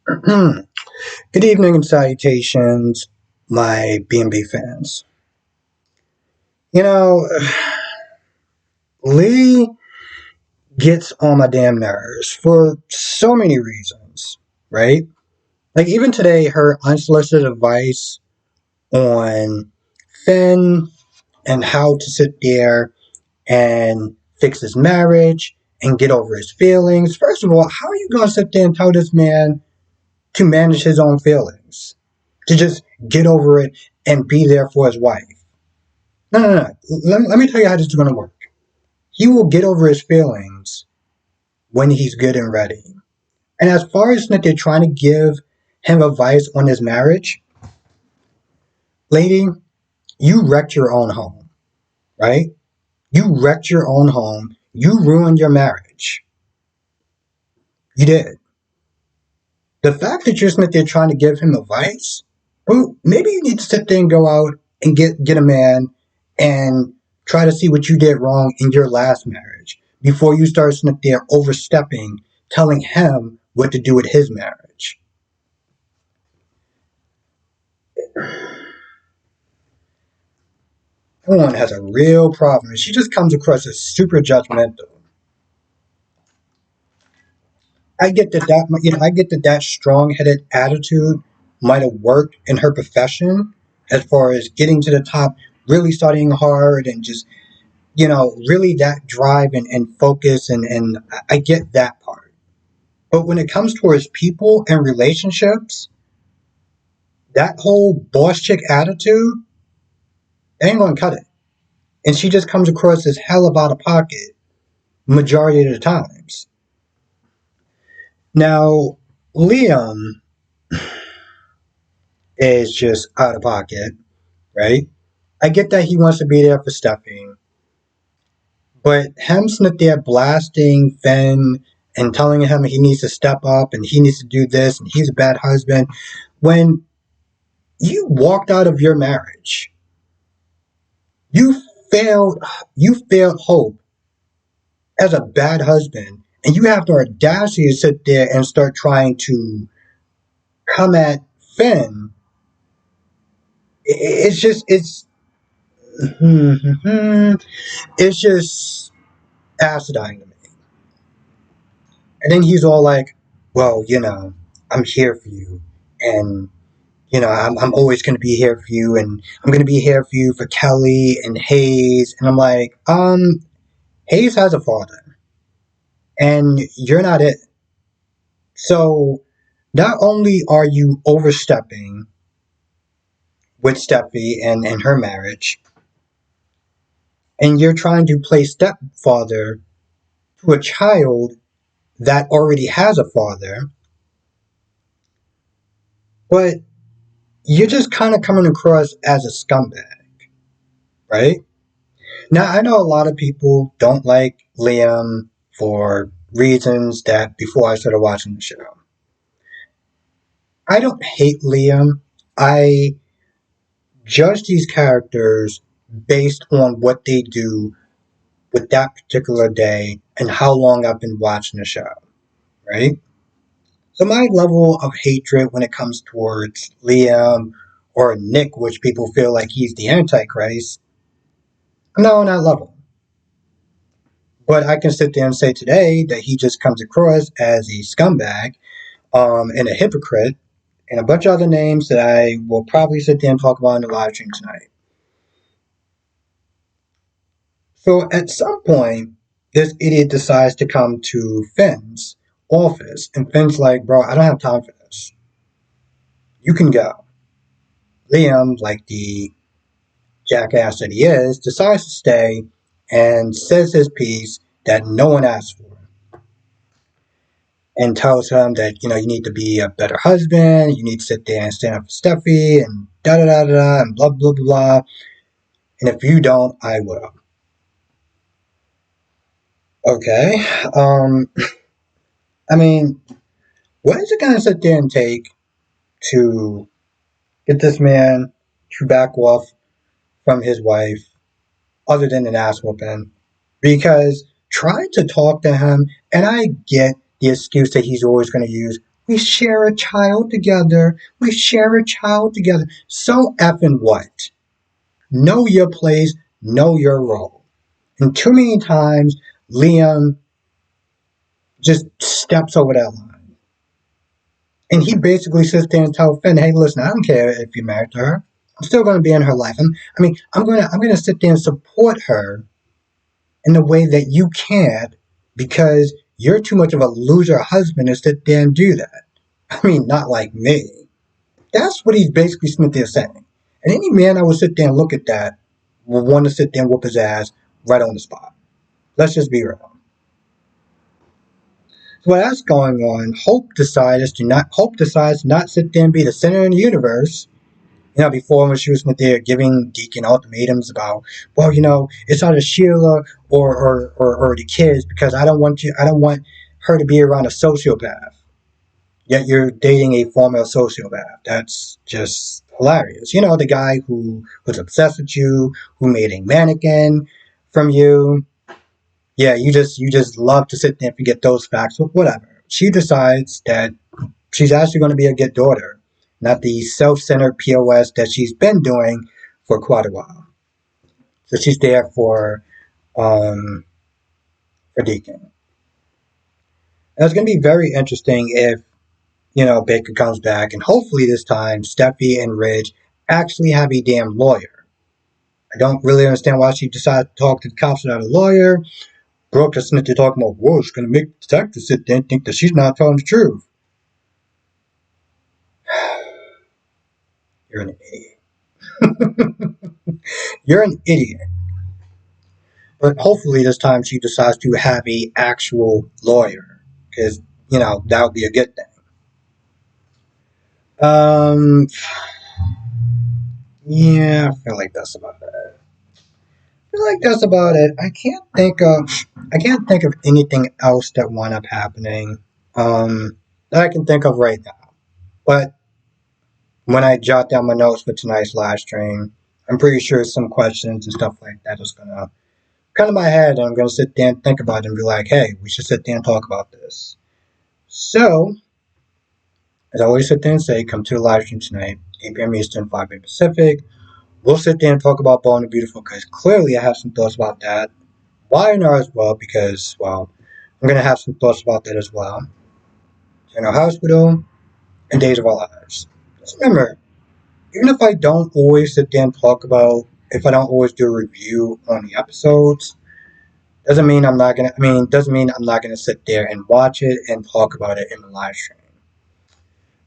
Good evening and salutations, my B&B fans. You know, Lee gets on my damn nerves for so many reasons, right? Like, even today, her unsolicited advice on Finn and how to sit there and fix his marriage and get over his feelings. First of all, how are you going to sit there and tell this man to manage his own feelings? To just get over it and be there for his wife? No, no, no. Let me tell you how this is going to work. He will get over his feelings when he's good and ready. And as far as that they're trying to give him advice on his marriage, lady, you wrecked your own home, right? You wrecked your own home. You ruined your marriage. You did. The fact that you're sitting there trying to give him advice, well, maybe you need to sit there and go out and get a man and try to see what you did wrong in your last marriage before you start sitting there overstepping, telling him what to do with his marriage. One has a real problem, and she just comes across as super judgmental. I get that strong-headed attitude might have worked in her profession as far as getting to the top, really studying hard, and just really that drive and focus, and I get that part. But when it comes towards people and relationships, that whole boss chick attitude ain't gonna cut it. And she just comes across as hell of out of pocket majority of the times. Now, Liam is just out of pocket, right? I get that he wants to be there for Stephanie, but him sitting there blasting Finn and telling him he needs to step up and he needs to do this and he's a bad husband when you walked out of your marriage, you failed you failed hope as a bad husband, and you have the audacity to sit there and start trying to come at Finn. It's just it's just acidine to me. And then he's all like, "Well, I'm here for you, and I'm always going to be here for you, and I'm going to be here for you for Kelly and Hayes." And I'm like, Hayes has a father, and you're not it. So not only are you overstepping with Steffi and her marriage, and you're trying to play stepfather to a child that already has a father, but you're just kind of coming across as a scumbag, right? Now, I know a lot of people don't like Liam for reasons that before I started watching the show. I don't hate Liam. I judge these characters based on what they do with that particular day and how long I've been watching the show, right? So my level of hatred when it comes towards Liam or Nick, which people feel like he's the Antichrist, I'm not on that level. But I can sit there and say today that he just comes across as a scumbag, and a hypocrite, and a bunch of other names that I will probably sit there and talk about in the live stream tonight. So at some point, this idiot decides to come to Finn's office, and Finn's like, "Bro, I don't have time for this. You can go." Liam, like the jackass that he is, decides to stay and says his piece that no one asked for, and tells him that, you need to be a better husband, you need to sit there and stand up for Steffi, and da da da da, and blah blah blah blah. And if you don't, I will. Okay. I mean, what is it going to sit there and take to get this man to back off from his wife other than an ass whooping? Because try to talk to him, and I get the excuse that he's always going to use. We share a child together. We share a child together. So effing what? Know your place, know your role. And too many times, Liam just steps over that line. And he basically sits there and tells Finn, hey, listen, I don't care if you're married to her. I'm still going to be in her life. I'm going to sit there and support her in the way that you can't because you're too much of a loser husband to sit there and do that. I mean, not like me. That's what he's basically sitting there saying. And any man that would sit there and look at that will want to sit there and whoop his ass right on the spot. Let's just be real. So while that's going on, Hope decides to not sit there and be the center of the universe. Before when she was there giving Deacon ultimatums about, well, it's either Sheila or the kids because I don't want her to be around a sociopath. Yet you're dating a former sociopath. That's just hilarious. The guy who was obsessed with you, who made a mannequin from you. Yeah, you just love to sit there and forget those facts, but whatever. She decides that she's actually going to be a good daughter, not the self-centered POS that she's been doing for quite a while. So she's there um for Deacon. And it's going to be very interesting if Baker comes back, and hopefully this time Steffi and Ridge actually have a damn lawyer. I don't really understand why she decided to talk to the cops without a lawyer. Brooke is sitting there talking about, whoa, it's going to make the detective sit there and think that she's not telling the truth. You're an idiot. You're an idiot. But hopefully this time she decides to have a actual lawyer, because that would be a good thing. Um, yeah, I feel like that's about it. I feel like that's about it. I can't think of anything else that wound up happening. That I can think of right now. But when I jot down my notes for tonight's live stream, I'm pretty sure some questions and stuff like that is gonna come to my head, and I'm gonna sit there and think about it and be like, hey, we should sit there and talk about this. So, as I always sit there and say, come to the live stream tonight, 8 p.m. Eastern, 5 p.m. Pacific. We'll sit there and talk about Bold and Beautiful because clearly I have some thoughts about that. YNR as well because, well, I'm going to have some thoughts about that as well. General Hospital and Days of Our Lives. Just remember, even if I don't always sit there and talk about, if I don't always do a review on the episodes, doesn't mean I'm not gonna sit there and watch it and talk about it in the live stream.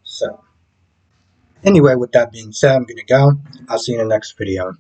So, anyway, with that being said, I'm gonna go. I'll see you in the next video.